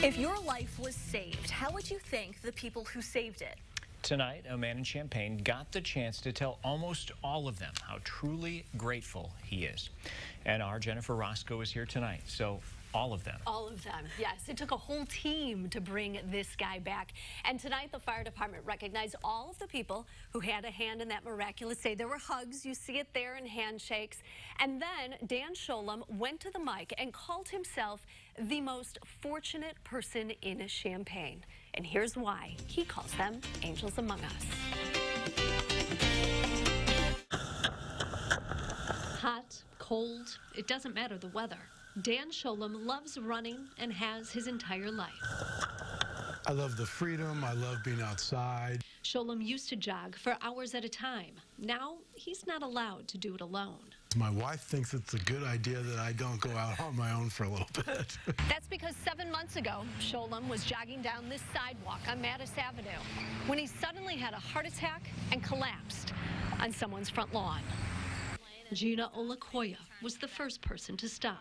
If your life was saved, how would you thank the people who saved it? Tonight, a man in Champaign got the chance to tell almost all of them how truly grateful he is. And our Jennifer Roscoe is here tonight, so all of them. All of them, yes. It took a whole team to bring this guy back. And tonight, the fire department recognized all of the people who had a hand in that miraculous day. There were hugs, you see it there, and handshakes. And then Dan Sholem went to the mic and called himself the most fortunate person in Champaign. And here's why he calls them angels among us. Hot, cold, it doesn't matter the weather. Dan Sholem loves running and has his entire life. I love the freedom. I love being outside. Sholem used to jog for hours at a time. Now, he's not allowed to do it alone. My wife thinks it's a good idea that I don't go out on my own for a little bit. That's because 7 months ago, Sholem was jogging down this sidewalk on Mattis Avenue when he suddenly had a heart attack and collapsed on someone's front lawn. Gina Olakoya was the first person to stop.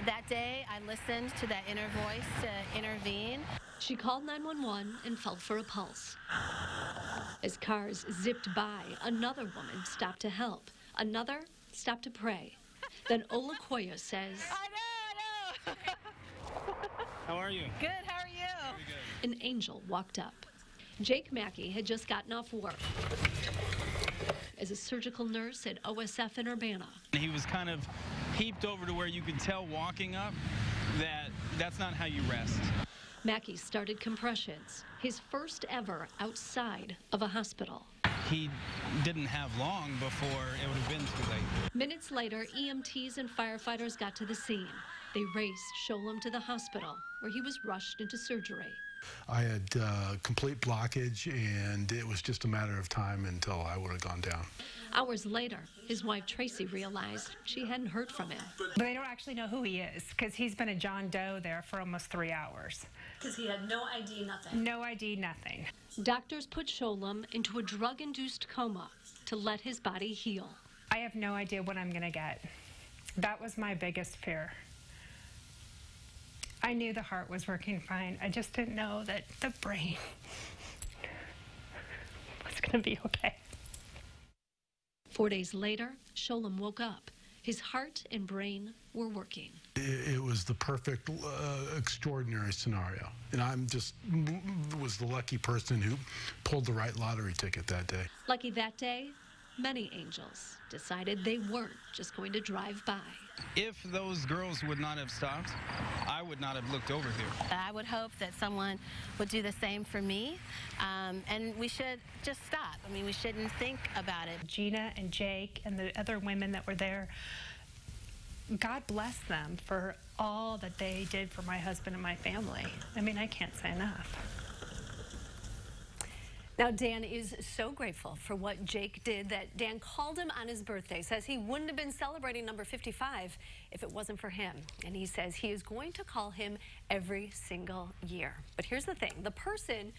That day, I listened to that inner voice to intervene. She called 911 and felt for a pulse. As cars zipped by, another woman stopped to help. Another stopped to pray. Then Olakoya says, I know. How are you? Good, how are you? Very good. An angel walked up. Jake Mackey had just gotten off work as a surgical nurse at OSF in Urbana. He was kind of heaped over to where you could tell walking up that that's not how you rest. Mackey started compressions, his first ever outside of a hospital. He didn't have long before it would have been too late. Minutes later, EMTs and firefighters got to the scene. They raced Sholem to the hospital, where he was rushed into surgery. I had complete blockage, and it was just a matter of time until I would have gone down. Hours later, his wife Tracy realized she hadn't heard from him. But they don't actually know who he is, because he's been a John Doe there for almost 3 hours. Because he had no ID, nothing. No ID, nothing. Doctors put Sholem into a drug-induced coma to let his body heal. I have no idea what I'm going to get. That was my biggest fear. I knew the heart was working fine. I just didn't know that the brain was going to be okay. 4 days later, Sholem woke up. His heart and brain were working. It was the perfect, extraordinary scenario. And I'm just was the lucky person who pulled the right lottery ticket that day. Lucky that day, many angels decided they weren't just going to drive by. If those girls would not have stopped, I would not have looked over here. I would hope that someone would do the same for me, and we should just stop. I mean, we shouldn't think about it. Gina and Jake and the other women that were there, God bless them for all that they did for my husband and my family. I mean, I can't say enough. Now, Dan is so grateful for what Jake did that Dan called him on his birthday, says he wouldn't have been celebrating number 55 if it wasn't for him. And he says he is going to call him every single year. But here's the thing, the person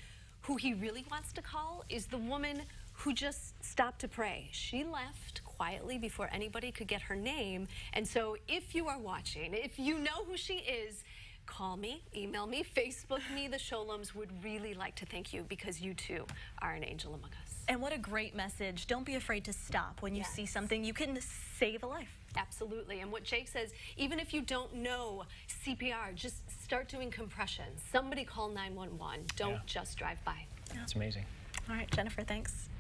who he really wants to call is the woman who just stopped to pray. She left quietly before anybody could get her name. And so if you are watching, if you know who she is, call me, email me, Facebook me. The Sholems would really like to thank you because you too are an angel among us. And what a great message. Don't be afraid to stop when you see something. You can save a life. Absolutely. And what Jake says, even if you don't know CPR, just start doing compressions. Somebody call 911. Don't just drive by. It's amazing. All right, Jennifer, thanks.